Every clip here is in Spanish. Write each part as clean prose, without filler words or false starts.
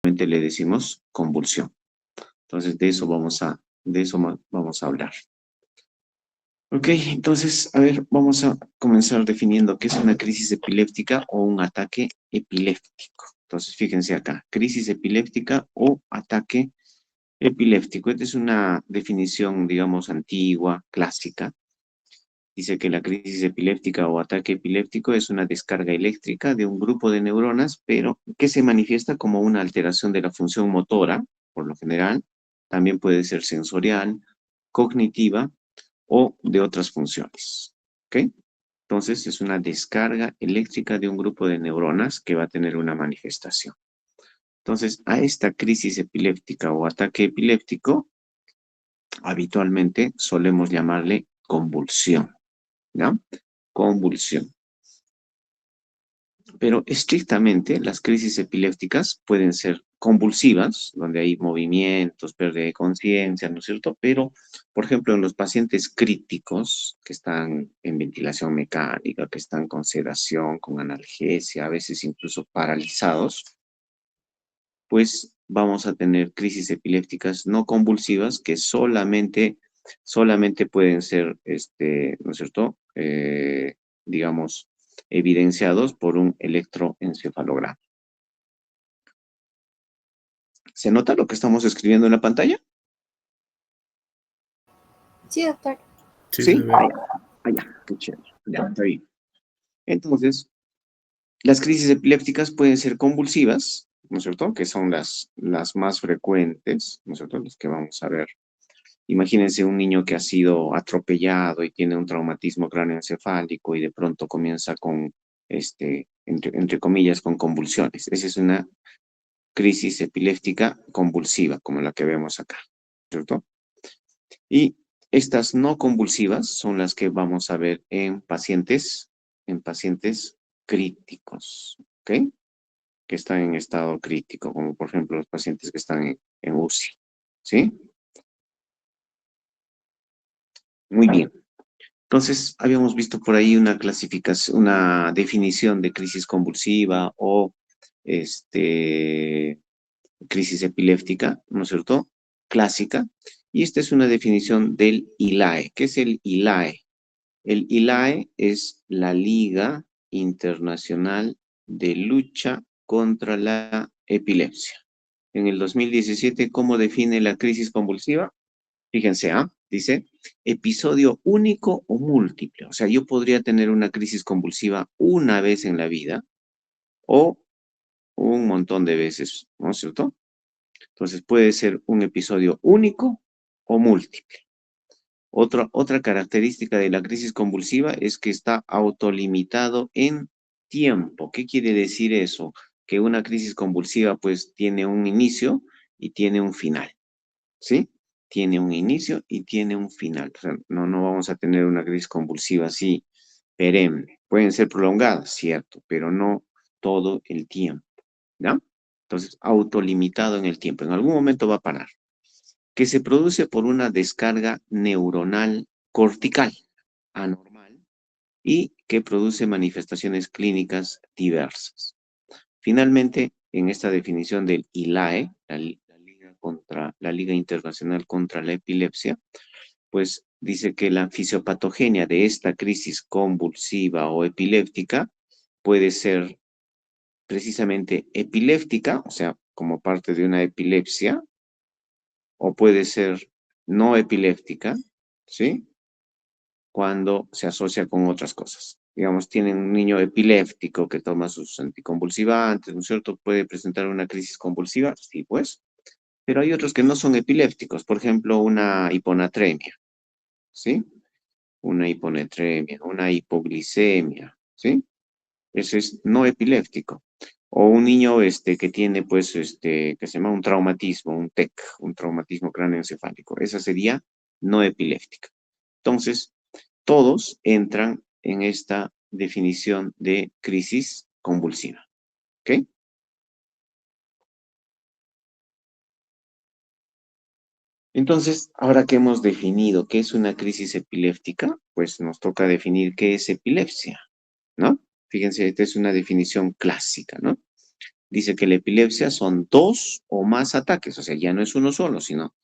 le decimos convulsión. Entonces, de eso vamos a hablar. Ok, entonces, a ver, vamos a comenzar definiendo qué es una crisis epiléptica o un ataque epiléptico. Entonces, fíjense acá, crisis epiléptica o ataque epiléptico. Esta es una definición, digamos, antigua, clásica. Dice que la crisis epiléptica o ataque epiléptico es una descarga eléctrica de un grupo de neuronas, pero que se manifiesta como una alteración de la función motora, por lo general. También puede ser sensorial, cognitiva o de otras funciones. ¿Ok? Entonces, es una descarga eléctrica de un grupo de neuronas que va a tener una manifestación. Entonces, a esta crisis epiléptica o ataque epiléptico, habitualmente solemos llamarle convulsión, ¿no? Convulsión. Pero estrictamente las crisis epilépticas pueden ser convulsivas, donde hay movimientos, pérdida de conciencia, ¿no es cierto? Pero, por ejemplo, en los pacientes críticos que están en ventilación mecánica, que están con sedación, con analgesia, a veces incluso paralizados, pues vamos a tener crisis epilépticas no convulsivas que solamente pueden ser, ¿no es cierto? Digamos, evidenciados por un electroencefalograma. ¿Se nota lo que estamos escribiendo en la pantalla? Sí, doctor. Sí, se ¿Sí? ve. Allá, qué chévere. Ya, está bien. Entonces, las crisis epilépticas pueden ser convulsivas, ¿no es cierto? Que son las más frecuentes, ¿no es cierto? Las que vamos a ver. Imagínense un niño que ha sido atropellado y tiene un traumatismo cráneoencefálico y de pronto comienza con, entre comillas, con convulsiones. Esa es una crisis epiléptica convulsiva, como la que vemos acá, ¿cierto? Y estas no convulsivas son las que vamos a ver en pacientes críticos, ¿ok? Que están en estado crítico, como por ejemplo los pacientes que están en UCI, ¿sí? Muy bien. Entonces, habíamos visto por ahí una clasificación, una definición de crisis convulsiva o este, crisis epiléptica, ¿no es cierto? Clásica. Y esta es una definición del ILAE. ¿Qué es el ILAE? El ILAE es la Liga Internacional de Lucha contra la Epilepsia. En el 2017, ¿cómo define la crisis convulsiva? Fíjense, dice episodio único o múltiple. O sea, yo podría tener una crisis convulsiva una vez en la vida o un montón de veces, ¿no es cierto? Entonces puede ser un episodio único o múltiple. Otra característica de la crisis convulsiva es que está autolimitado en tiempo. ¿Qué quiere decir eso? Que una crisis convulsiva pues tiene un inicio y tiene un final, ¿sí? Tiene un inicio y tiene un final. O sea, no vamos a tener una crisis convulsiva así perenne. Pueden ser prolongadas, cierto, pero no todo el tiempo, ¿ya? Entonces, autolimitado en el tiempo. En algún momento va a parar. Que se produce por una descarga neuronal cortical anormal y que produce manifestaciones clínicas diversas. Finalmente, en esta definición del ILAE, la Liga Internacional contra la Epilepsia, pues dice que la fisiopatogenia de esta crisis convulsiva o epiléptica puede ser precisamente epiléptica, o sea, como parte de una epilepsia, o puede ser no epiléptica, ¿sí? Cuando se asocia con otras cosas. Digamos, tienen un niño epiléptico que toma sus anticonvulsivantes, ¿no es cierto? Puede presentar una crisis convulsiva, sí, pues. Pero hay otros que no son epilépticos, por ejemplo, una hiponatremia, ¿sí? Una hiponatremia, una hipoglicemia, ¿sí? Ese es no epiléptico. O un niño que tiene, pues, que se llama un traumatismo, un TEC, un traumatismo cráneoencefálico. Esa sería no epiléptica. Entonces, todos entran en esta definición de crisis convulsiva. ¿Ok? Entonces, ahora que hemos definido qué es una crisis epiléptica, pues nos toca definir qué es epilepsia, ¿no? Fíjense, esta es una definición clásica, ¿no? Dice que la epilepsia son 2 o más ataques, o sea, ya no es uno solo, sino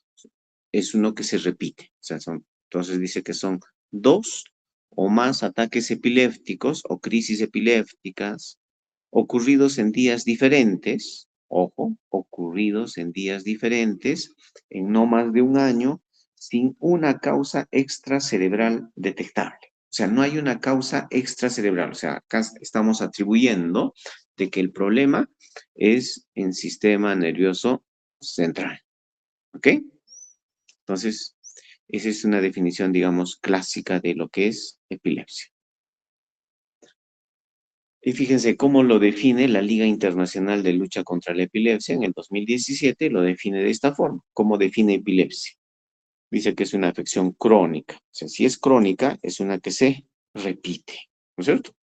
es uno que se repite. O sea, entonces dice que son 2 o más ataques epilépticos o crisis epilépticas ocurridos en días diferentes, ojo, ocurridos en días diferentes, en no más de un año, sin una causa extracerebral detectable. O sea, no hay una causa extracerebral. O sea, acá estamos atribuyendo de que el problema es en sistema nervioso central. ¿Ok? Entonces, esa es una definición, digamos, clásica de lo que es epilepsia. Y fíjense cómo lo define la Liga Internacional de Lucha contra la Epilepsia en el 2017, lo define de esta forma. ¿Cómo define epilepsia? Dice que es una afección crónica. O sea, si es crónica, es una que se repite, ¿no es cierto?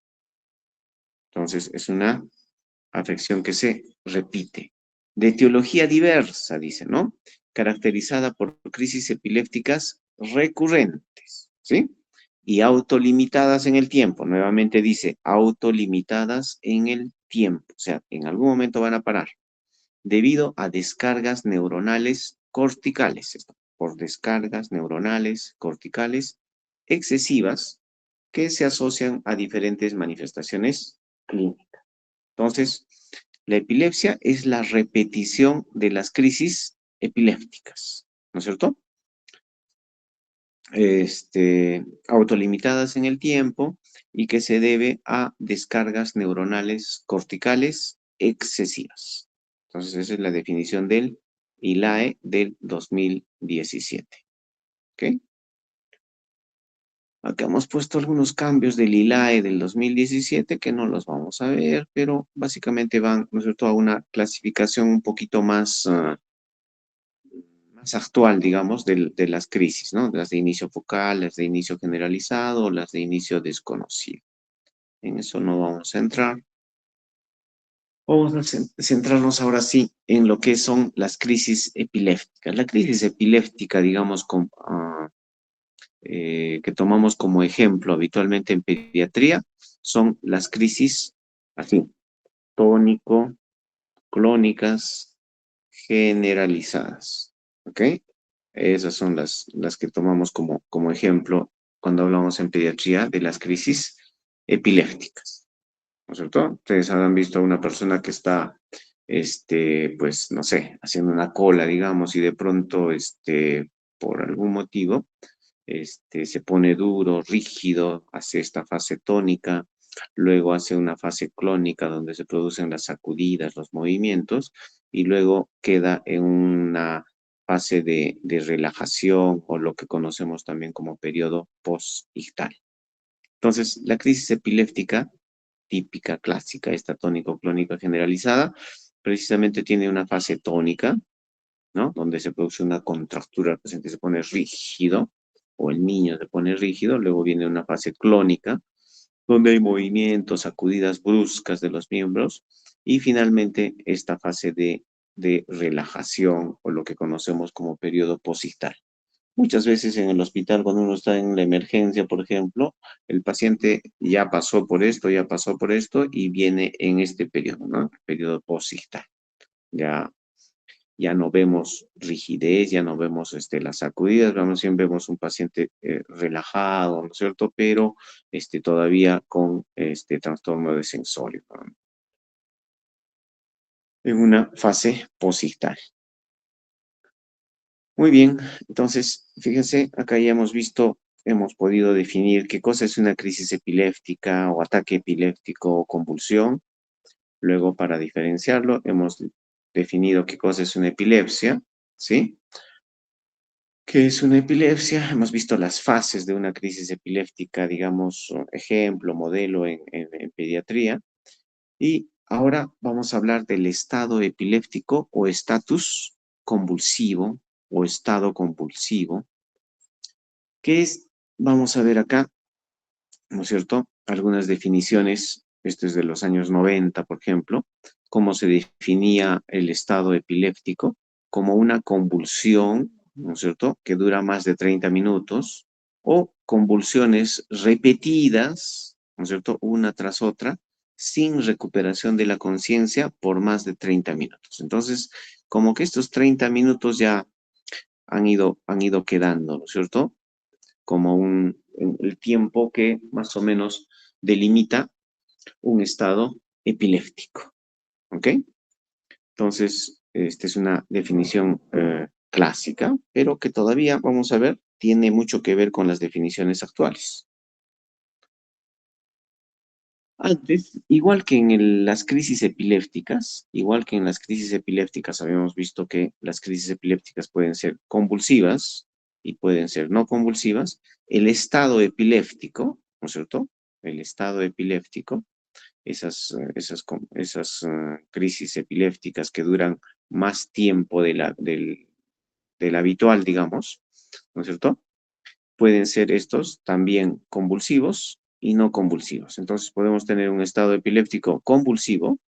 Entonces, es una afección que se repite. De etiología diversa, dice, ¿no? Caracterizada por crisis epilépticas recurrentes, ¿sí? Y autolimitadas en el tiempo. Nuevamente dice, autolimitadas en el tiempo. O sea, en algún momento van a parar. Debido a descargas neuronales corticales. Esto, por descargas neuronales corticales excesivas que se asocian a diferentes manifestaciones clínicas. Entonces, la epilepsia es la repetición de las crisis epilépticas, ¿no es cierto? Autolimitadas en el tiempo y que se debe a descargas neuronales corticales excesivas. Entonces, esa es la definición del ILAE del 2017. ¿Ok? Acá hemos puesto algunos cambios del ILAE del 2017 que no los vamos a ver, pero básicamente van, ¿no es cierto?, a una clasificación un poquito más, más actual, digamos, de las crisis, ¿no? Las de inicio focal, las de inicio generalizado, las de inicio desconocido. En eso no vamos a entrar. Vamos a centrarnos ahora sí en lo que son las crisis epilépticas. La crisis epiléptica, digamos, que tomamos como ejemplo habitualmente en pediatría son las crisis así, tónico, clónicas, generalizadas. ¿Ok? Esas son las que tomamos como ejemplo cuando hablamos en pediatría de las crisis epilépticas. ¿No es cierto? Ustedes habrán visto a una persona que está, pues, no sé, haciendo una cola, digamos, y de pronto, por algún motivo, se pone duro, rígido, hace esta fase tónica, luego hace una fase clónica donde se producen las sacudidas, los movimientos, y luego queda en una fase de relajación o lo que conocemos también como periodo postictal. Entonces, la crisis epiléptica, típica, clásica, esta tónico-clónica generalizada, precisamente tiene una fase tónica, ¿no? Donde se produce una contractura, el paciente se pone rígido, o el niño se pone rígido, luego viene una fase clónica, donde hay movimientos, sacudidas bruscas de los miembros, y finalmente esta fase de relajación, o lo que conocemos como periodo posictal. Muchas veces en el hospital, cuando uno está en la emergencia, por ejemplo, el paciente ya pasó por esto, y viene en este periodo, ¿no? El periodo posictal. Ya ya no vemos rigidez, ya no vemos las sacudidas, siempre vemos un paciente relajado, ¿no es cierto? Pero todavía con este trastorno de sensorio, ¿no? En una fase posictal. Muy bien, entonces, fíjense, acá ya hemos visto, hemos podido definir qué cosa es una crisis epiléptica o ataque epiléptico o convulsión. Luego, para diferenciarlo, hemos definido qué cosa es una epilepsia, ¿sí? ¿Qué es una epilepsia? Hemos visto las fases de una crisis epiléptica, digamos, ejemplo, modelo en pediatría. Y ahora vamos a hablar del estado epiléptico o estatus convulsivo o estado convulsivo, que es, vamos a ver acá, ¿no es cierto? Algunas definiciones, esto es de los años 90, por ejemplo, cómo se definía el estado epiléptico como una convulsión, ¿no es cierto?, que dura más de 30 minutos, o convulsiones repetidas, ¿no es cierto?, una tras otra, sin recuperación de la conciencia por más de 30 minutos. Entonces, como que estos 30 minutos ya han ido quedando, ¿no es cierto? Como el tiempo que más o menos delimita un estado epiléptico, ¿ok? Entonces, esta es una definición clásica, pero que todavía, vamos a ver, tiene mucho que ver con las definiciones actuales. Antes, igual que en las crisis epilépticas, habíamos visto que las crisis epilépticas pueden ser convulsivas y pueden ser no convulsivas. El estado epiléptico, ¿no es cierto? El estado epiléptico, esas crisis epilépticas que duran más tiempo del habitual, digamos, ¿no es cierto? Pueden ser estos también convulsivos y no convulsivos. Entonces podemos tener un estado epiléptico convulsivo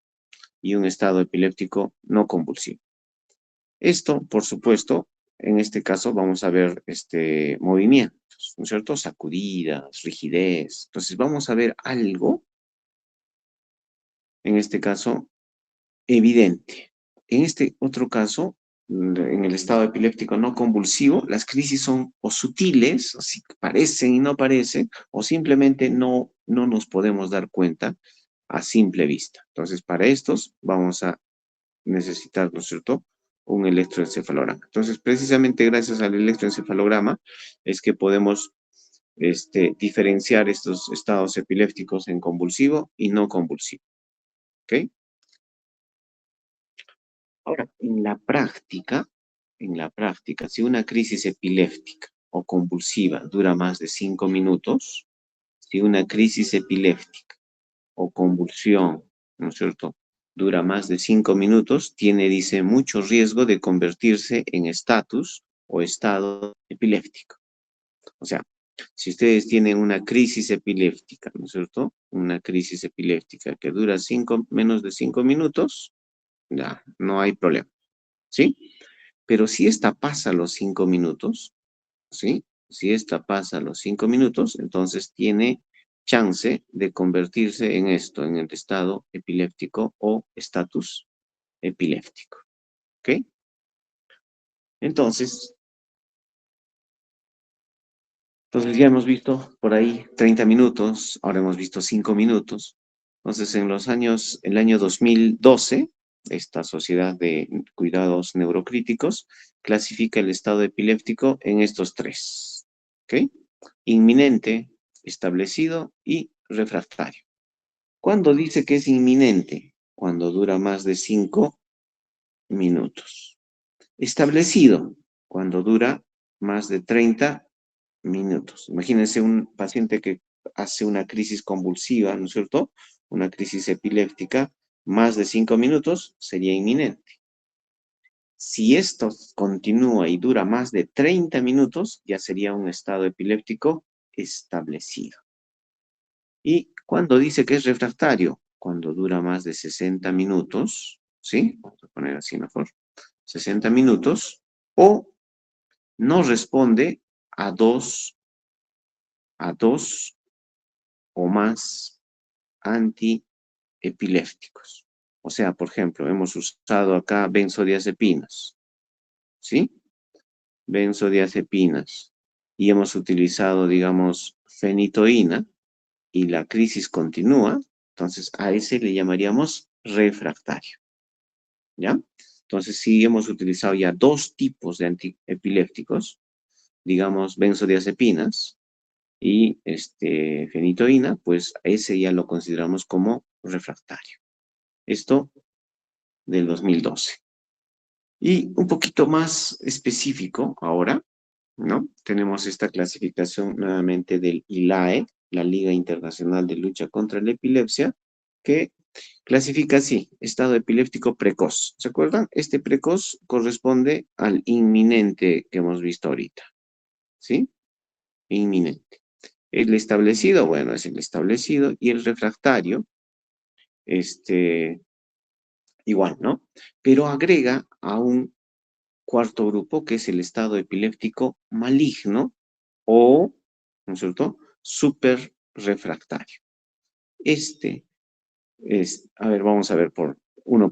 y un estado epiléptico no convulsivo. Esto, por supuesto, en este caso vamos a ver movimientos, ¿no es cierto? Sacudidas, rigidez. Entonces vamos a ver algo, en este caso, evidente. En este otro caso, en el estado epiléptico no convulsivo, las crisis son o sutiles, así que parecen y no parecen, o simplemente no nos podemos dar cuenta a simple vista. Entonces, para estos vamos a necesitar, ¿no es cierto?, un electroencefalograma. Entonces, precisamente gracias al electroencefalograma es que podemos diferenciar estos estados epilépticos en convulsivo y no convulsivo. ¿Ok? Ahora, si una crisis epiléptica o convulsiva dura más de 5 minutos, si una crisis epiléptica o convulsión, ¿no es cierto?, dura más de 5 minutos, dice, mucho riesgo de convertirse en estatus o estado epiléptico. O sea, si ustedes tienen una crisis epiléptica, ¿no es cierto?, una crisis epiléptica que dura menos de 5 minutos, ya, no hay problema, ¿sí? Pero si esta pasa los 5 minutos, ¿sí? Si esta pasa los 5 minutos, entonces tiene chance de convertirse en esto, en el estado epiléptico o estatus epiléptico, ¿ok? Entonces, ya hemos visto por ahí 30 minutos, ahora hemos visto 5 minutos. Entonces, el año 2012, esta Sociedad de Cuidados Neurocríticos clasifica el estado epiléptico en estos tres, ¿ok? Inminente, establecido y refractario. ¿Cuándo dice que es inminente? Cuando dura más de 5 minutos. Establecido, cuando dura más de 30 minutos. Imagínense un paciente que hace una crisis convulsiva, ¿no es cierto? Una crisis epiléptica, más de 5 minutos sería inminente. Si esto continúa y dura más de 30 minutos, ya sería un estado epiléptico establecido. ¿Y cuándo dice que es refractario? Cuando dura más de 60 minutos, ¿sí? Vamos a poner así mejor. 60 minutos o no responde a dos o más antiepilépticos. O sea, por ejemplo, hemos usado acá benzodiazepinas, ¿sí? Benzodiazepinas. Y hemos utilizado, digamos, fenitoína y la crisis continúa, entonces a ese le llamaríamos refractario, ¿ya? Entonces, si hemos utilizado ya dos tipos de antiepilépticos, digamos, benzodiazepinas, y fenitoína, pues ese ya lo consideramos como refractario. Esto del 2012. Y un poquito más específico ahora, ¿no? Tenemos esta clasificación nuevamente del ILAE, la Liga Internacional de Lucha contra la Epilepsia, que clasifica así, estado epiléptico precoz. ¿Se acuerdan? Este precoz corresponde al inminente que hemos visto ahorita, ¿sí? Inminente. El establecido, bueno, es el establecido, y el refractario, igual, ¿no? Pero agrega a un cuarto grupo que es el estado epiléptico maligno o, ¿no es cierto?, súper refractario. Este A ver, vamos a ver por uno.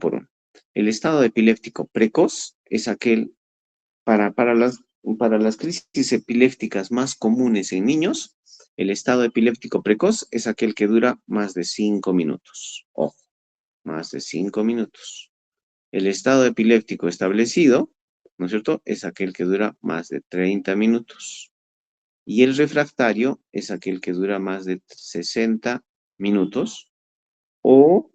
El estado epiléptico precoz es aquel, para las crisis epilépticas más comunes en niños, el estado epiléptico precoz es aquel que dura más de 5 minutos. Ojo, más de 5 minutos. El estado epiléptico establecido, ¿no es cierto?, es aquel que dura más de 30 minutos. Y el refractario es aquel que dura más de 60 minutos o,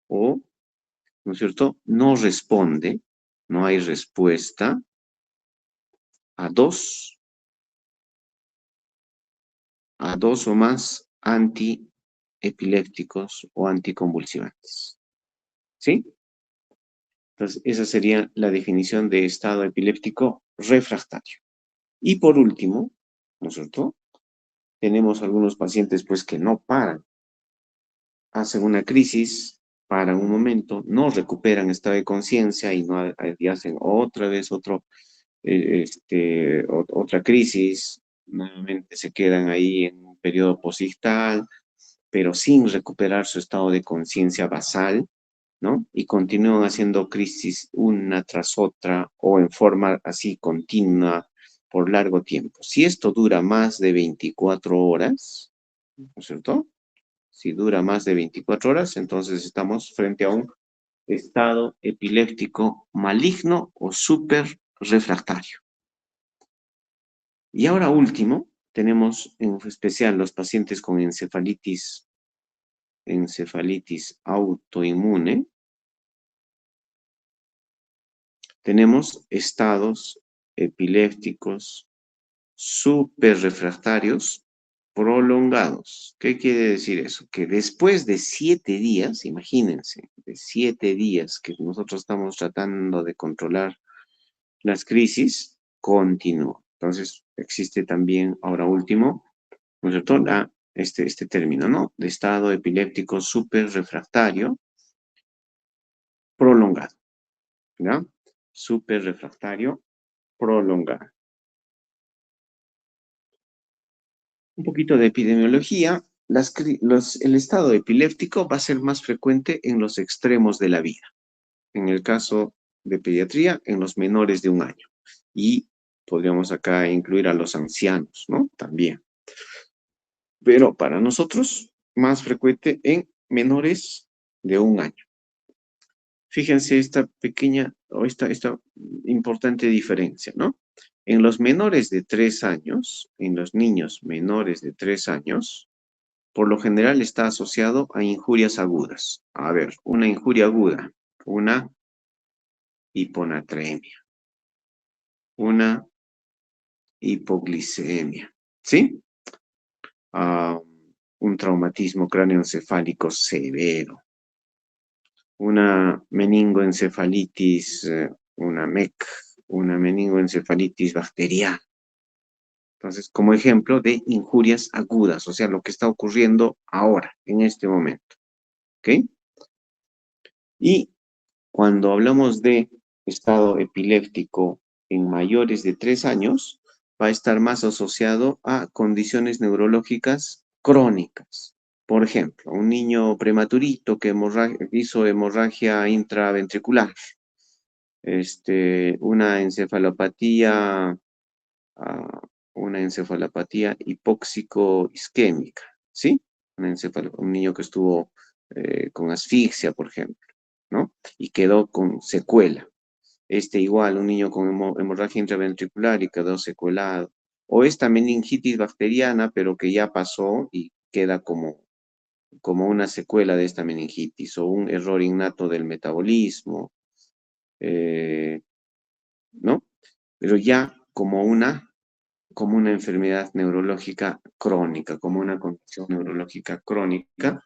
¿no es cierto?, no responde, no hay respuesta a dos o más antiepilépticos o anticonvulsivantes. ¿Sí? Entonces, esa sería la definición de estado epiléptico refractario. Y por último, ¿no es cierto?, tenemos algunos pacientes pues que no paran, hacen una crisis, paran un momento, no recuperan estado de conciencia y hacen otra vez otra crisis, nuevamente se quedan ahí en un periodo posictal, pero sin recuperar su estado de conciencia basal, ¿no? Y continúan haciendo crisis una tras otra o en forma así continua por largo tiempo. Si esto dura más de 24 horas, ¿no es cierto? Si dura más de 24 horas, entonces estamos frente a un estado epiléptico maligno o súper refractario. Y ahora último, tenemos en especial los pacientes con encefalitis autoinmune. Tenemos estados epilépticos superrefractarios prolongados. ¿Qué quiere decir eso? Que después de 7 días, imagínense, de 7 días que nosotros estamos tratando de controlar las crisis, continúa. Entonces, existe también, ahora último, ¿no es cierto?, este término, ¿no?, de estado epiléptico superrefractario prolongado, ¿ya? Superrefractario prolongado. Un poquito de epidemiología. El estado epiléptico va a ser más frecuente en los extremos de la vida. En el caso de pediatría, en los menores de 1 año. Y podríamos acá incluir a los ancianos, ¿no? También. Pero para nosotros, más frecuente en menores de 1 año. Fíjense esta pequeña o esta importante diferencia, ¿no? En los menores de 3 años, en los niños menores de 3 años, por lo general está asociado a injurias agudas. A ver, una injuria aguda, una hiponatremia, una hipoglicemia, ¿sí? Ah, un traumatismo cráneoencefálico severo, una meningoencefalitis, una MEC, una meningoencefalitis bacteriana. Entonces, como ejemplo de injurias agudas, o sea, lo que está ocurriendo ahora, en este momento. ¿Ok? Y cuando hablamos de estado epiléptico en mayores de 3 años, va a estar más asociado a condiciones neurológicas crónicas. Por ejemplo, un niño prematurito que hizo hemorragia intraventricular, una encefalopatía, ah, una encefalopatía hipóxico-isquémica, ¿sí? Un niño que estuvo con asfixia, por ejemplo, ¿no? Y quedó con secuela. Igual, un niño con hemorragia intraventricular y quedó secuelado. O esta meningitis bacteriana, pero que ya pasó y queda como una secuela de esta meningitis, o un error innato del metabolismo, ¿no? Pero ya como una enfermedad neurológica crónica, como una condición neurológica crónica,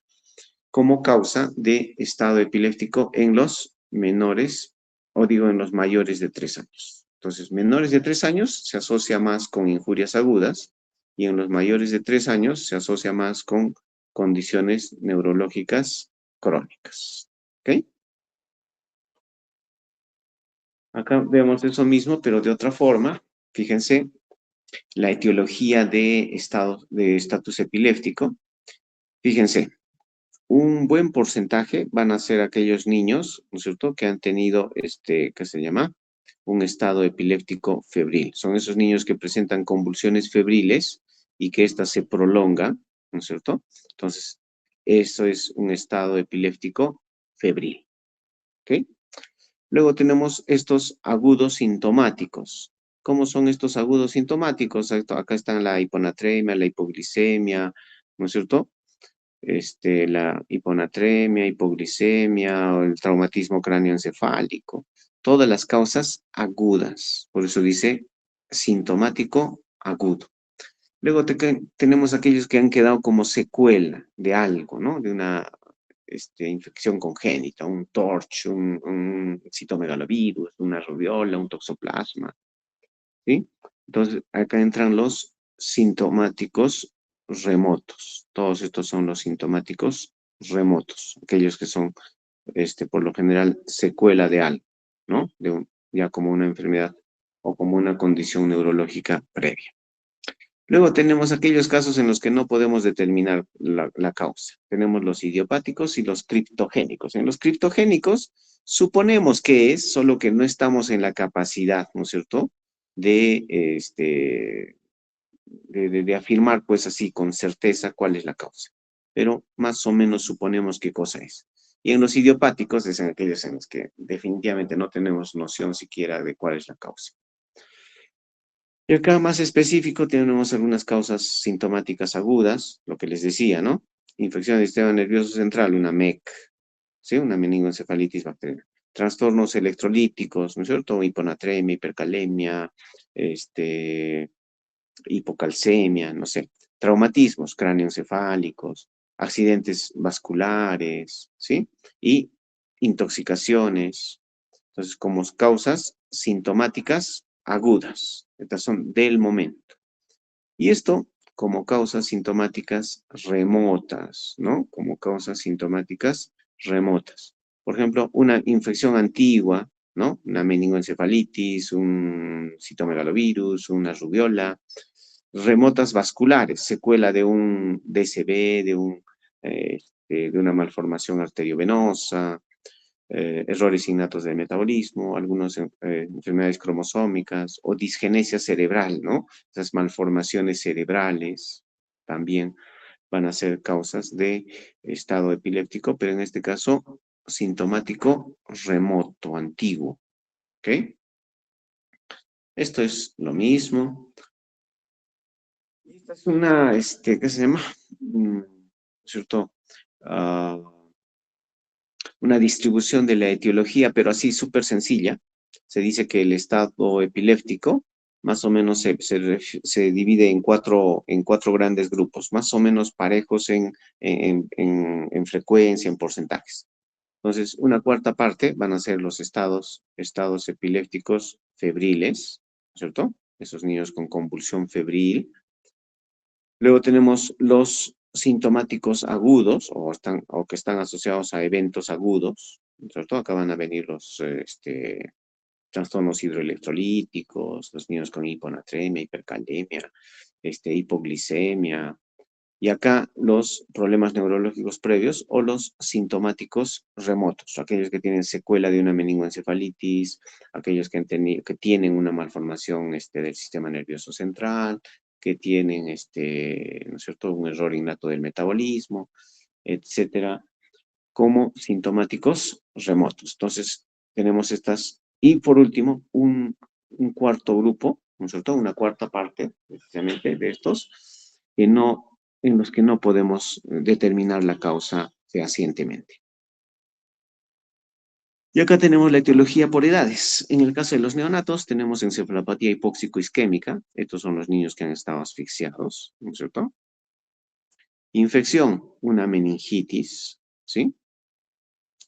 como causa de estado epiléptico en los menores, o digo en los mayores de 3 años. Entonces, menores de 3 años se asocia más con injurias agudas y en los mayores de 3 años se asocia más con condiciones neurológicas crónicas. ¿Ok? Acá vemos eso mismo, pero de otra forma. Fíjense, la etiología de estatus epiléptico. Fíjense, un buen porcentaje van a ser aquellos niños, ¿no es cierto?, que han tenido, ¿qué se llama? Un estado epiléptico febril. Son esos niños que presentan convulsiones febriles y que ésta se prolonga, ¿no es cierto? Entonces, eso es un estado epiléptico febril, ¿ok? Luego tenemos estos agudos sintomáticos. ¿Cómo son estos agudos sintomáticos? Acá están la hiponatremia, la hipoglicemia, ¿no es cierto? La hiponatremia, hipoglicemia o el traumatismo cráneoencefálico. Todas las causas agudas. Por eso dice sintomático agudo. Luego tenemos aquellos que han quedado como secuela de algo, ¿no? De una infección congénita, un TORCH, un citomegalovirus, una rubiola, un toxoplasma, ¿sí? Entonces, acá entran los sintomáticos remotos. Todos estos son los sintomáticos remotos, aquellos que son, por lo general, secuela de algo, ¿no? Ya como una enfermedad o como una condición neurológica previa. Luego tenemos aquellos casos en los que no podemos determinar la causa. Tenemos los idiopáticos y los criptogénicos. En los criptogénicos suponemos que es, solo que no estamos en la capacidad, ¿no es cierto?, de afirmar, pues así, con certeza cuál es la causa. Pero más o menos suponemos qué cosa es. Y en los idiopáticos es en aquellos en los que definitivamente no tenemos noción siquiera de cuál es la causa. Y acá más específico tenemos algunas causas sintomáticas agudas, lo que les decía, ¿no? Infección del sistema nervioso central, una MEC, ¿sí? Una meningoencefalitis bacteriana. Trastornos electrolíticos, ¿no es cierto? Hiponatremia, hipercalemia, hipocalcemia, no sé. Traumatismos cráneoencefálicos, accidentes vasculares, ¿sí? Y intoxicaciones. Entonces, como causas sintomáticas agudas. Estas son del momento. Y esto como causas sintomáticas remotas, ¿no? Como causas sintomáticas remotas. Por ejemplo, una infección antigua, ¿no? Una meningoencefalitis, un citomegalovirus, una rubiola. Remotas vasculares, secuela de un DCB, de una malformación arteriovenosa, errores innatos del metabolismo, algunas enfermedades cromosómicas o disgenesia cerebral, ¿no? Esas malformaciones cerebrales también van a ser causas de estado epiléptico, pero en este caso sintomático remoto, antiguo, ¿ok? Esto es lo mismo. Esta es una, ¿qué se llama? ¿Cierto? Ah, una distribución de la etiología, pero así súper sencilla. Se dice que el estado epiléptico más o menos se divide en cuatro grandes grupos, más o menos parejos en frecuencia, en porcentajes. Entonces, una cuarta parte van a ser los estados epilépticos febriles, ¿cierto? Esos niños con convulsión febril. Luego tenemos los sintomáticos agudos o que están asociados a eventos agudos, ¿cierto? Acá van a venir los trastornos hidroelectrolíticos, los niños con hiponatremia, hipercalemia, hipoglicemia. Y acá los problemas neurológicos previos o los sintomáticos remotos, aquellos que tienen secuela de una meningoencefalitis, aquellos que tienen una malformación del sistema nervioso central, que tienen, ¿no es cierto?, un error innato del metabolismo, etcétera, como sintomáticos remotos. Entonces, tenemos estas. Y por último, un cuarto grupo, ¿no es cierto?, una cuarta parte, precisamente, de estos, en los que no podemos determinar la causa fehacientemente. Y acá tenemos la etiología por edades. En el caso de los neonatos, tenemos encefalopatía hipóxico-isquémica. Estos son los niños que han estado asfixiados, ¿no es cierto? Infección, una meningitis, ¿sí?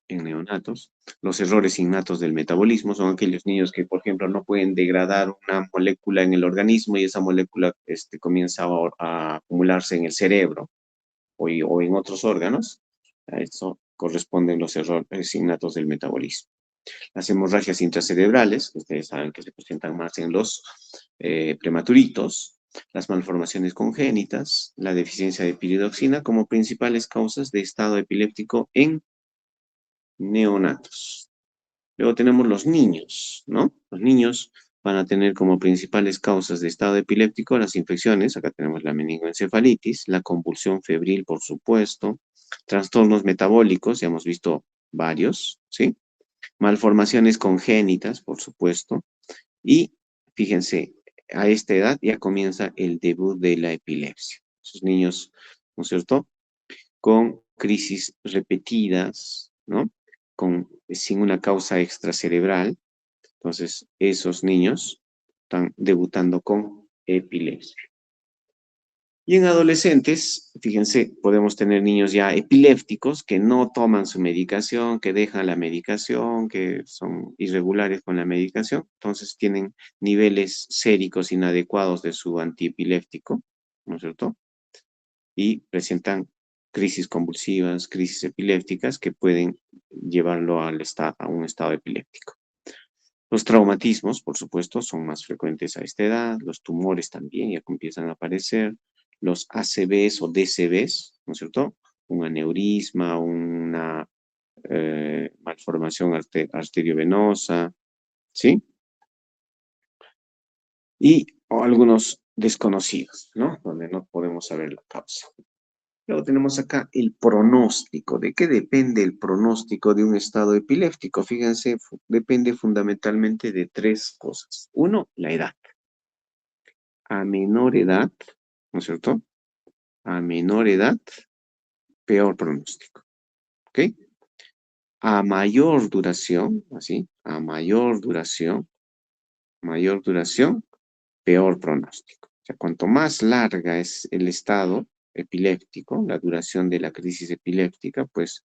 En neonatos. Los errores innatos del metabolismo son aquellos niños que, por ejemplo, no pueden degradar una molécula en el organismo y esa molécula comienza a acumularse en el cerebro o en otros órganos. A eso corresponden los errores innatos del metabolismo. Las hemorragias intracerebrales, que ustedes saben que se presentan más en los prematuritos, las malformaciones congénitas, la deficiencia de piridoxina como principales causas de estado epiléptico en neonatos. Luego tenemos los niños, ¿no? Los niños van a tener como principales causas de estado epiléptico las infecciones, acá tenemos la meningoencefalitis, la convulsión febril, por supuesto, trastornos metabólicos, ya hemos visto varios, ¿sí? Malformaciones congénitas, por supuesto, y fíjense, a esta edad ya comienza el debut de la epilepsia. Esos niños, ¿no es cierto?, con crisis repetidas, ¿no? Sin una causa extracerebral. Entonces, esos niños están debutando con epilepsia. Y en adolescentes, fíjense, podemos tener niños ya epilépticos que no toman su medicación, que dejan la medicación, que son irregulares con la medicación. Entonces, tienen niveles séricos inadecuados de su antiepiléptico, ¿no es cierto? Y presentan crisis convulsivas, crisis epilépticas que pueden llevarlo a un estado epiléptico. Los traumatismos, por supuesto, son más frecuentes a esta edad, los tumores también ya empiezan a aparecer, los ACVs o DCVs, ¿no es cierto? Un aneurisma, una malformación arteriovenosa, ¿sí? Y algunos desconocidos, ¿no? Donde no podemos saber la causa. Luego tenemos acá el pronóstico. ¿De qué depende el pronóstico de un estado epiléptico? Fíjense, depende fundamentalmente de tres cosas. Uno, la edad. A menor edad, ¿no es cierto? A menor edad, peor pronóstico. ¿Ok? A mayor duración, así, a mayor duración, peor pronóstico. O sea, cuanto más larga es el estado epiléptico, la duración de la crisis epiléptica, pues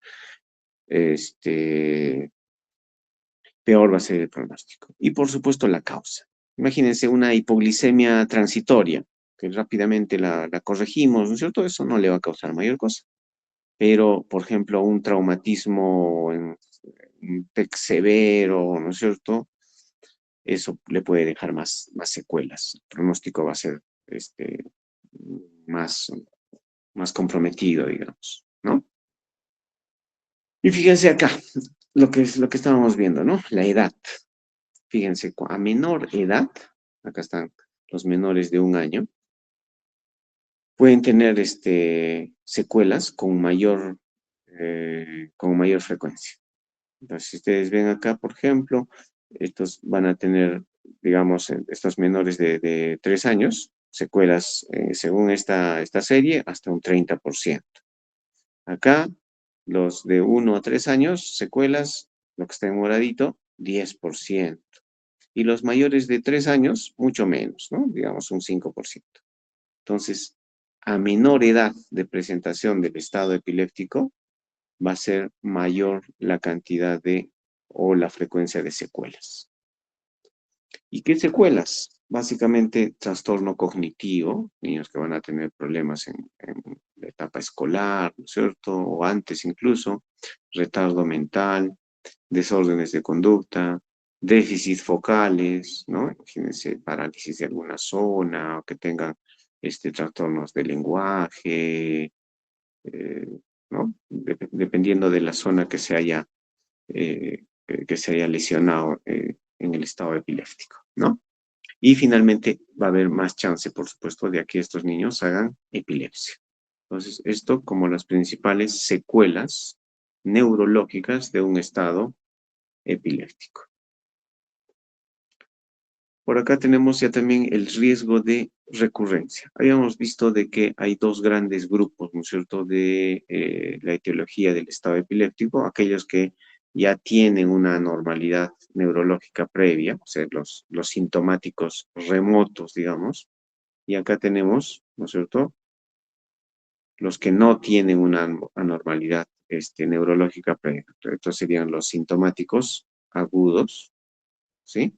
peor va a ser el pronóstico. Y por supuesto la causa. Imagínense una hipoglicemia transitoria, que rápidamente la corregimos, ¿no es cierto? Eso no le va a causar mayor cosa. Pero, por ejemplo, un traumatismo un TEC severo, ¿no es cierto? Eso le puede dejar más secuelas. El pronóstico va a ser más, más comprometido, digamos, ¿no? Y fíjense acá, lo que estábamos viendo, ¿no? La edad. Fíjense, a menor edad, acá están los menores de 1 año, pueden tener secuelas con mayor frecuencia. Entonces, si ustedes ven acá, por ejemplo, estos van a tener, digamos, estos menores de 3 años, secuelas, según esta serie, hasta un 30%. Acá, los de 1 a 3 años, secuelas, lo que está en moradito, 10%. Y los mayores de 3 años, mucho menos, ¿no? Digamos un 5%. Entonces, a menor edad de presentación del estado epiléptico, va a ser mayor la cantidad o la frecuencia de secuelas. ¿Y qué secuelas? Básicamente trastorno cognitivo, niños que van a tener problemas en la etapa escolar, ¿no es cierto? O antes incluso, retardo mental, desórdenes de conducta, déficits focales, ¿no? Imagínense parálisis de alguna zona, o que tengan trastornos de lenguaje, ¿no? Dependiendo de la zona que se haya lesionado en el estado epiléptico, ¿no? Y finalmente va a haber más chance, por supuesto, de que estos niños hagan epilepsia. Entonces, esto como las principales secuelas neurológicas de un estado epiléptico. Por acá tenemos ya también el riesgo de recurrencia. Habíamos visto de que hay dos grandes grupos, ¿no es cierto?, de la etiología del estado epiléptico, aquellos que ya tienen una normalidad neurológica previa, o sea, los sintomáticos remotos, digamos, y acá tenemos, ¿no es cierto?, los que no tienen una anormalidad neurológica previa. Estos serían los sintomáticos agudos, ¿sí?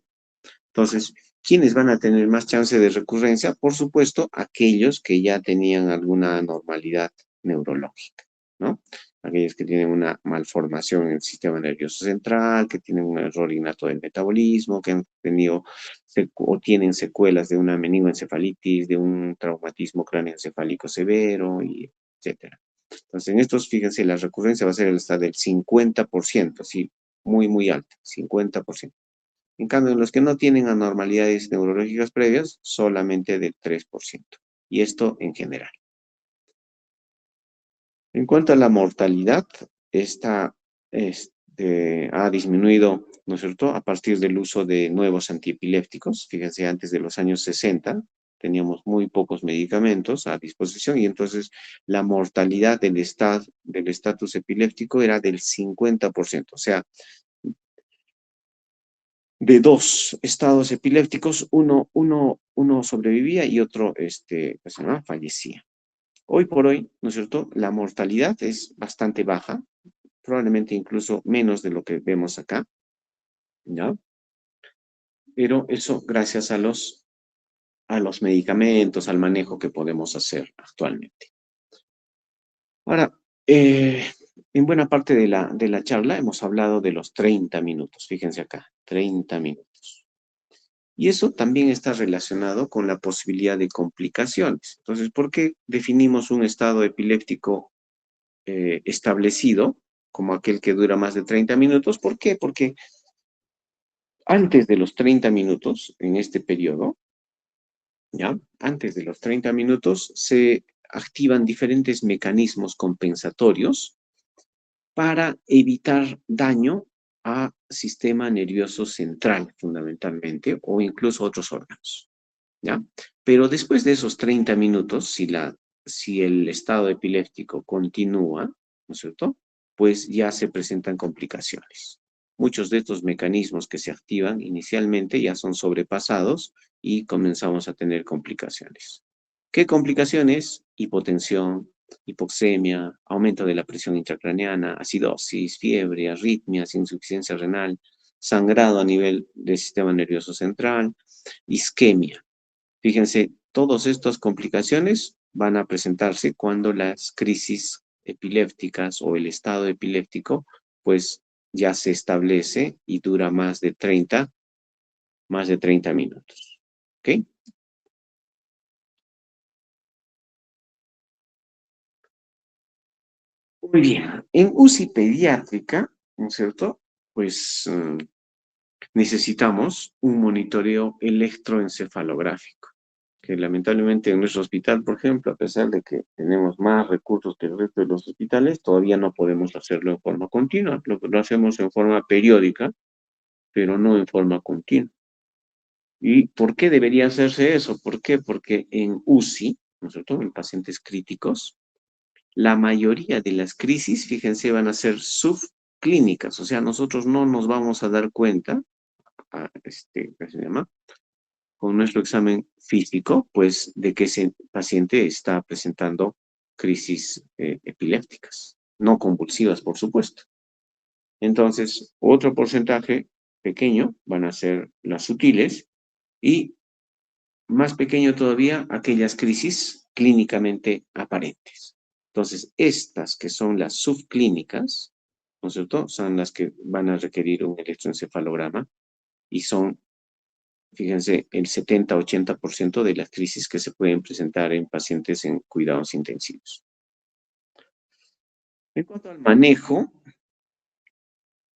Entonces, ¿quiénes van a tener más chance de recurrencia? Por supuesto, aquellos que ya tenían alguna anormalidad neurológica, ¿no? aquellos que tienen una malformación en el sistema nervioso central, que tienen un error innato del metabolismo, que han tenido o tienen secuelas de una meningoencefalitis, de un traumatismo cráneoencefálico severo, y etcétera. Entonces, en estos, fíjense, la recurrencia va a ser hasta del 50%, sí, muy, muy alta, 50%. En cambio, en los que no tienen anormalidades neurológicas previas, solamente del 3%. Y esto en general. En cuanto a la mortalidad, esta ha disminuido, ¿no es cierto?, a partir del uso de nuevos antiepilépticos. Fíjense, antes de los años 60 teníamos muy pocos medicamentos a disposición y entonces la mortalidad del estatus epiléptico era del 50%. O sea, de dos estados epilépticos, uno sobrevivía y otro fallecía. Hoy por hoy, ¿no es cierto?, la mortalidad es bastante baja, probablemente incluso menos de lo que vemos acá, ¿ya? Pero eso gracias a los medicamentos, al manejo que podemos hacer actualmente. Ahora, en buena parte de la charla hemos hablado de los 30 minutos, fíjense acá, 30 minutos. Y eso también está relacionado con la posibilidad de complicaciones. Entonces, ¿por qué definimos un estado epiléptico establecido como aquel que dura más de 30 minutos? ¿Por qué? Porque antes de los 30 minutos, en este periodo, ¿ya? Antes de los 30 minutos se activan diferentes mecanismos compensatorios para evitar daño al sistema nervioso central, fundamentalmente, o incluso otros órganos, ¿ya? Pero después de esos 30 minutos, si el estado epiléptico continúa, ¿no es cierto?, pues ya se presentan complicaciones. Muchos de estos mecanismos que se activan inicialmente ya son sobrepasados y comenzamos a tener complicaciones. ¿Qué complicaciones? Hipotensión, hipoxemia, aumento de la presión intracraneana, acidosis, fiebre, arritmias, insuficiencia renal, sangrado a nivel del sistema nervioso central, isquemia. Fíjense, todas estas complicaciones van a presentarse cuando las crisis epilépticas o el estado epiléptico, pues ya se establece y dura más de 30 minutos. ¿Ok? Muy bien. En UCI pediátrica, ¿no es cierto? Pues necesitamos un monitoreo electroencefalográfico, que lamentablemente en nuestro hospital, por ejemplo, a pesar de que tenemos más recursos que el resto de los hospitales, todavía no podemos hacerlo en forma continua. Lo hacemos en forma periódica, pero no en forma continua. ¿Y por qué debería hacerse eso? ¿Por qué? Porque en UCI, ¿no es cierto?, en pacientes críticos, la mayoría de las crisis, fíjense, van a ser subclínicas, o sea, nosotros no nos vamos a dar cuenta, ¿qué se llama?, con nuestro examen físico, pues, de que ese paciente está presentando crisis epilépticas, no convulsivas, por supuesto. Entonces, otro porcentaje pequeño van a ser las sutiles y más pequeño todavía aquellas crisis clínicamente aparentes. Entonces, estas que son las subclínicas, ¿no es cierto?, son las que van a requerir un electroencefalograma y son, fíjense, el 70-80% de las crisis que se pueden presentar en pacientes en cuidados intensivos. En cuanto al manejo,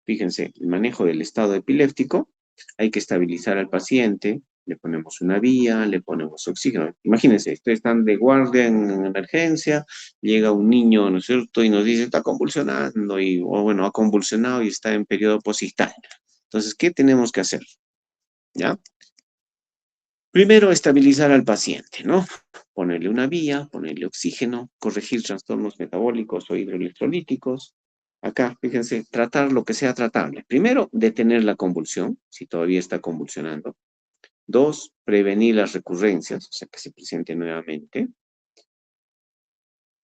fíjense, el manejo del estado epiléptico, hay que estabilizar al paciente, le ponemos una vía, le ponemos oxígeno. Imagínense, ustedes están de guardia en emergencia, llega un niño, ¿no es cierto?, y nos dice, está convulsionando, o bueno, ha convulsionado y está en periodo posictal. Entonces, ¿qué tenemos que hacer? ¿Ya? Primero, estabilizar al paciente, ¿no? Ponerle una vía, ponerle oxígeno, corregir trastornos metabólicos o hidroelectrolíticos. Acá, fíjense, tratar lo que sea tratable. Primero, detener la convulsión, si todavía está convulsionando. Dos, prevenir las recurrencias, o sea, que se presente nuevamente.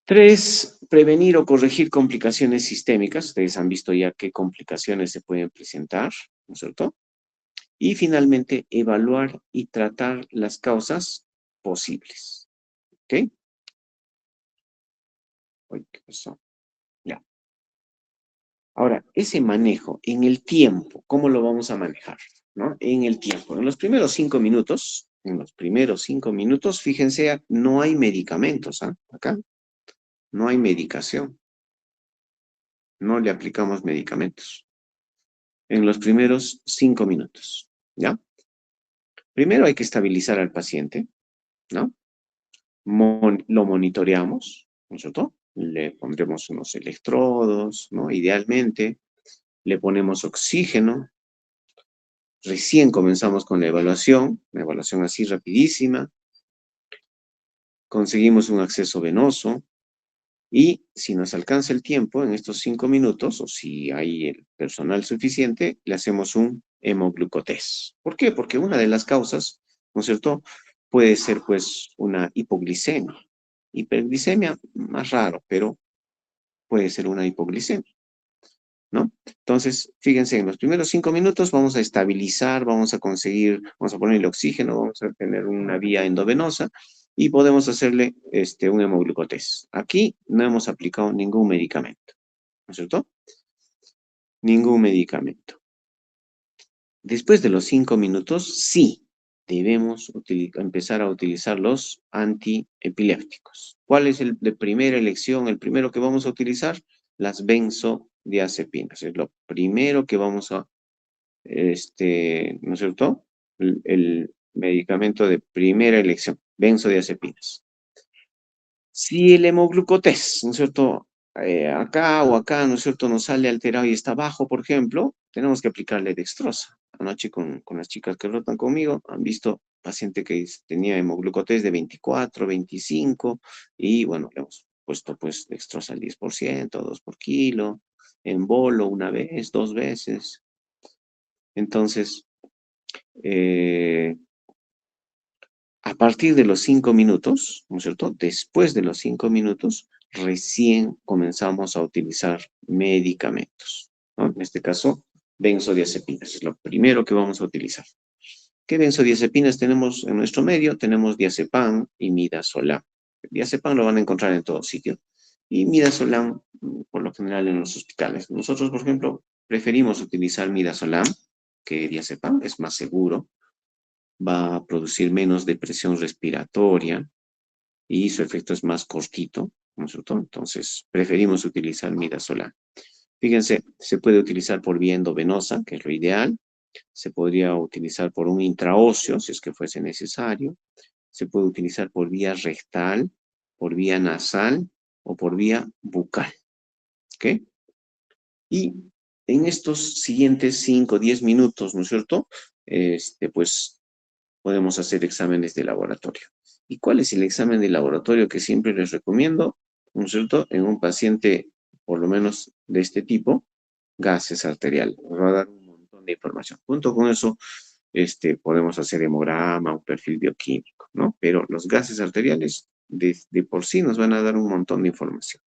Tres, prevenir o corregir complicaciones sistémicas. Ustedes han visto ya qué complicaciones se pueden presentar, ¿no es cierto? Y finalmente, evaluar y tratar las causas posibles. ¿Ok? Uy, ¿qué pasó? Ya. Ahora, ese manejo en el tiempo, ¿cómo lo vamos a manejar? ¿No? En el tiempo. En los primeros 5 minutos, fíjense, no hay medicamentos, ¿ah? Acá no hay medicación, no le aplicamos medicamentos. En los primeros 5 minutos, ¿ya? Primero hay que estabilizar al paciente, ¿no? Lo monitoreamos, ¿no es cierto? Le pondremos unos electrodos, ¿no? Idealmente, le ponemos oxígeno. Recién comenzamos con la evaluación, una evaluación así rapidísima. Conseguimos un acceso venoso y si nos alcanza el tiempo en estos 5 minutos o si hay el personal suficiente, le hacemos un hemoglucotés. ¿Por qué? Porque una de las causas, ¿no es cierto?, puede ser pues una hipoglicemia. Hiperglicemia, más raro, pero puede ser una hipoglicemia, ¿no? Entonces, fíjense, en los primeros 5 minutos vamos a estabilizar, vamos a conseguir, vamos a ponerle oxígeno, vamos a tener una vía endovenosa y podemos hacerle un hemoglucotés. Aquí no hemos aplicado ningún medicamento, ¿no es cierto? Ningún medicamento. Después de los 5 minutos, sí, debemos empezar a utilizar los antiepilépticos. ¿Cuál es el de primera elección? El primero que vamos a utilizar, las benzodiazepinas. Es lo primero que vamos a, ¿no es cierto? El medicamento de primera elección, benzodiazepinas. Si el hemoglucotés, ¿no es cierto? Acá o acá, ¿no es cierto?, nos sale alterado y está bajo, por ejemplo, tenemos que aplicarle dextrosa. Anoche con las chicas que rotan conmigo, han visto paciente que tenía hemoglucotés de 24, 25, y bueno, le hemos puesto pues dextrosa al 10%, 2 por kilo, en bolo una vez, 2 veces. Entonces, eh, a partir de los 5 minutos, ¿no es cierto? Después de los 5 minutos, recién comenzamos a utilizar medicamentos, ¿no? En este caso, benzodiazepinas, es lo primero que vamos a utilizar. ¿Qué benzodiazepinas tenemos en nuestro medio? Tenemos diazepam y midazolam. Diazepam lo van a encontrar en todo sitio. Y midazolam, por lo general, en los hospitales. Nosotros, por ejemplo, preferimos utilizar midazolam que diazepam, es más seguro, va a producir menos depresión respiratoria y su efecto es más cortito, ¿no es cierto? Entonces, preferimos utilizar midazolam. Fíjense, se puede utilizar por vía endovenosa, que es lo ideal. Se podría utilizar por un intraóseo, si es que fuese necesario. Se puede utilizar por vía rectal, por vía nasal o por vía bucal. ¿Ok? Y en estos siguientes 5 o 10 minutos, ¿no es cierto? Pues podemos hacer exámenes de laboratorio. ¿Y cuál es el examen de laboratorio que siempre les recomiendo? ¿No es cierto? En un paciente, por lo menos de este tipo, gases arterial. Nos va a dar un montón de información. Junto con eso, podemos hacer hemograma, un perfil bioquímico, ¿no? Pero los gases arteriales de por sí nos van a dar un montón de información.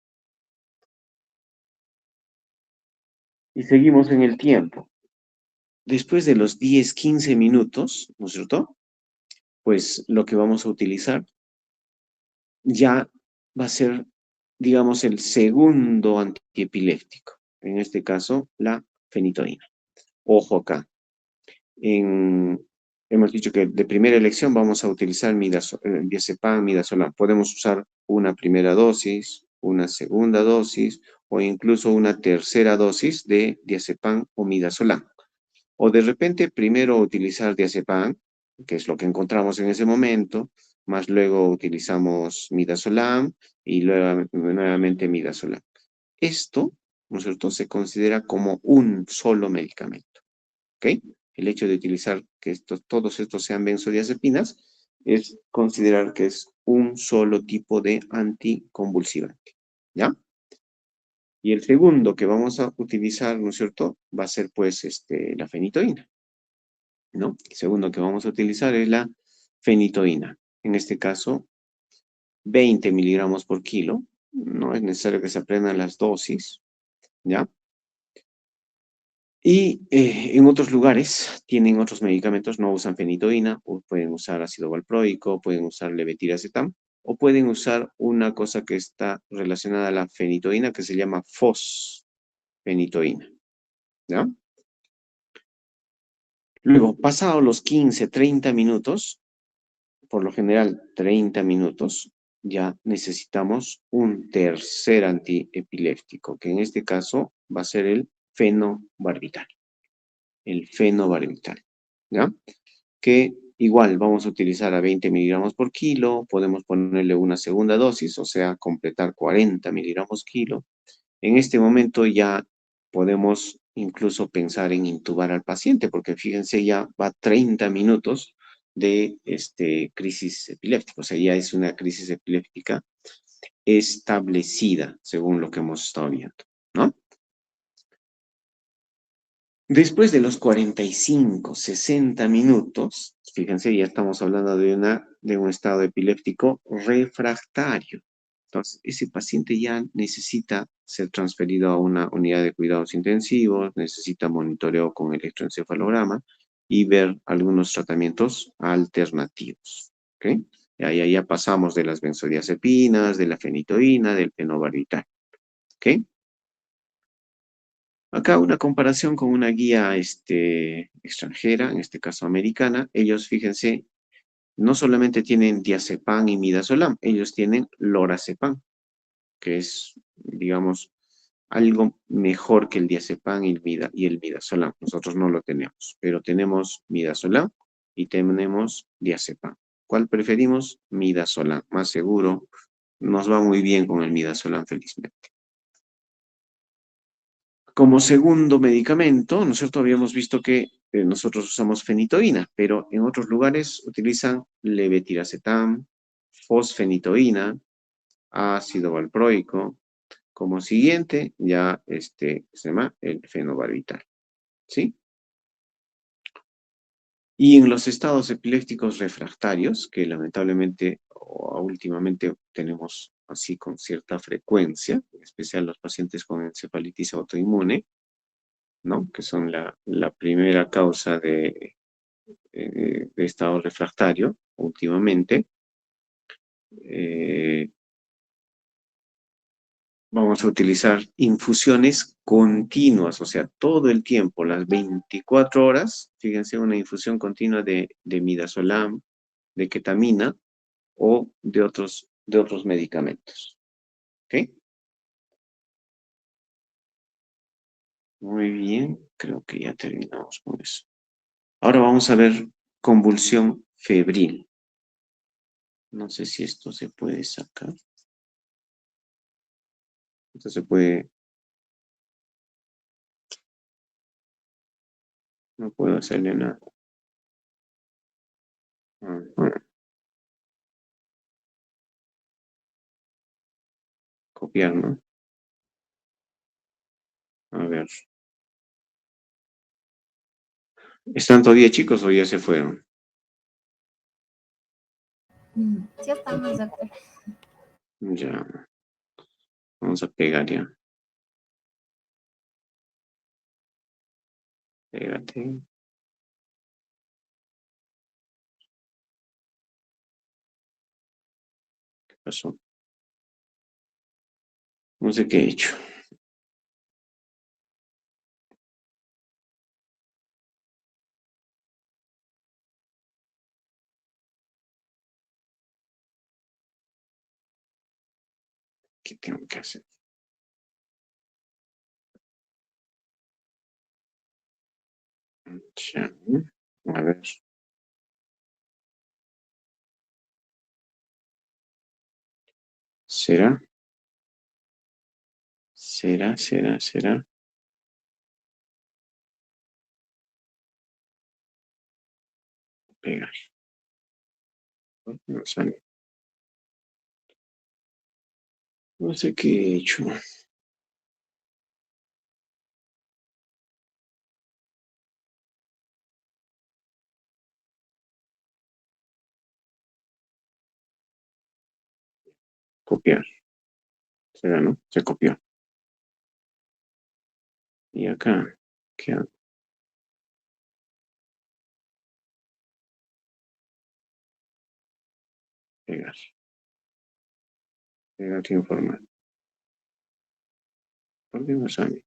Y seguimos en el tiempo. Después de los 10, 15 minutos, ¿no es cierto? Pues lo que vamos a utilizar ya va a ser, digamos, el segundo antiepiléptico. En este caso, la fenitoína. Ojo acá. Hemos dicho que de primera elección vamos a utilizar diazepam, midazolam. Podemos usar una primera dosis, una segunda dosis o incluso una tercera dosis de diazepam o midazolam. O de repente primero utilizar diazepam, que es lo que encontramos en ese momento, más luego utilizamos midazolam y luego nuevamente midazolam. Esto, ¿no es cierto?, se considera como un solo medicamento, ¿ok? El hecho de utilizar que todos estos sean benzodiazepinas es considerar que es un solo tipo de anticonvulsivante, ¿ya? Y el segundo que vamos a utilizar, ¿no es cierto?, va a ser pues la fenitoína, ¿no? El segundo que vamos a utilizar es la fenitoína. En este caso, 20 miligramos por kilo. No es necesario que se aprendan las dosis, ¿ya? Y en otros lugares tienen otros medicamentos, no usan fenitoína, o pueden usar ácido valproico, pueden usar levetiracetam, o pueden usar una cosa que está relacionada a la fenitoína que se llama FOS, fenitoína, ¿ya? Luego, pasados los 15, 30 minutos, por lo general 30 minutos, ya necesitamos un tercer antiepiléptico, que en este caso va a ser el fenobarbital, ¿ya? Que igual vamos a utilizar a 20 miligramos por kilo, podemos ponerle una segunda dosis, o sea, completar 40 miligramos kilo. En este momento ya podemos incluso pensar en intubar al paciente, porque fíjense, ya va 30 minutos de crisis epiléptica, o sea, ya es una crisis epiléptica establecida, según lo que hemos estado viendo, ¿no? Después de los 45, 60 minutos, fíjense, ya estamos hablando de un estado epiléptico refractario. Entonces, ese paciente ya necesita ser transferido a una unidad de cuidados intensivos, necesita monitoreo con electroencefalograma y ver algunos tratamientos alternativos. ¿Ok? Ya pasamos de las benzodiazepinas, de la fenitoína, del fenobarbital. ¿Ok? Acá una comparación con una guía extranjera, en este caso americana. Ellos, fíjense, no solamente tienen diazepam y midazolam, ellos tienen lorazepam, que es, digamos, algo mejor que el diazepam y el midazolam. Nosotros no lo tenemos, pero tenemos midazolam y tenemos diazepam. ¿Cuál preferimos? Midazolam, más seguro. Nos va muy bien con el midazolam, felizmente. Como segundo medicamento, ¿no es cierto? Habíamos visto que nosotros usamos fenitoína, pero en otros lugares utilizan levetiracetam, fosfenitoína, ácido valproico. Como siguiente, ya se llama el fenobarbital, ¿sí? Y en los estados epilépticos refractarios, que lamentablemente o últimamente tenemos así con cierta frecuencia, en especial los pacientes con encefalitis autoinmune, ¿no? Que son la primera causa de estado refractario últimamente. Eh, Vamos a utilizar infusiones continuas, o sea, todo el tiempo, las 24 horas, fíjense, una infusión continua de midazolam, de ketamina o de otros medicamentos. ¿Ok? Muy bien, creo que ya terminamos con eso. Ahora vamos a ver convulsión febril. No sé si esto se puede sacar. Esto se puede, no puedo hacerle nada. Ajá. Copiar, ¿no? A ver. ¿Están todavía chicos o ya se fueron? Ya estamos, doctor. Ya, vamos a pegar ya. Pégate. ¿Qué pasó? No sé qué he hecho. ¿Qué tengo que hacer? Ya. A ver. ¿Será? ¿Será? Pegar. No sale. No sé qué he hecho. Copiar. ¿Será, no? Se copió. Y acá, ¿qué hago? Pegar. Pegar informar. ¿Por qué no sale?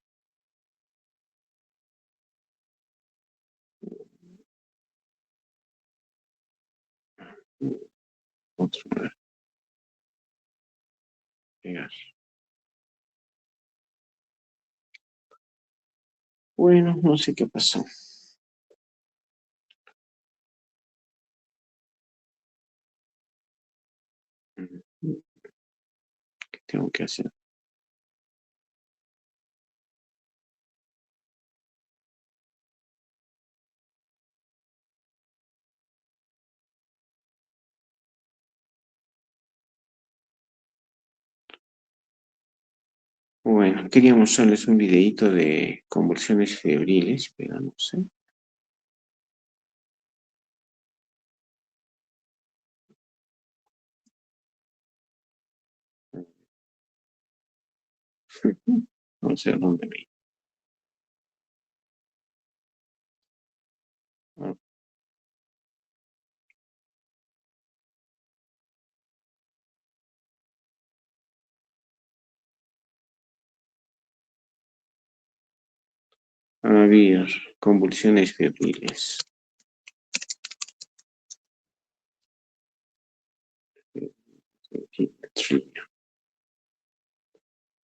Otro. Pegar. Bueno, no sé qué pasó. ¿Qué tengo que hacer? Bueno, quería mostrarles un videito de convulsiones febriles, pero no sé. No sé dónde vi. A ver, convulsiones febriles.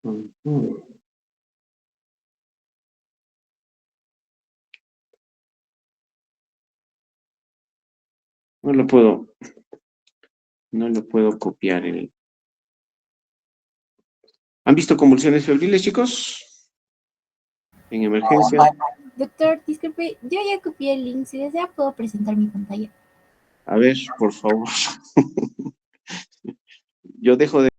Ujú. No lo puedo copiar. ¿Han visto convulsiones febriles, chicos? En emergencia. Doctor, disculpe, yo ya copié el link. Si desea, puedo presentar mi pantalla. A ver, por favor. Yo dejo de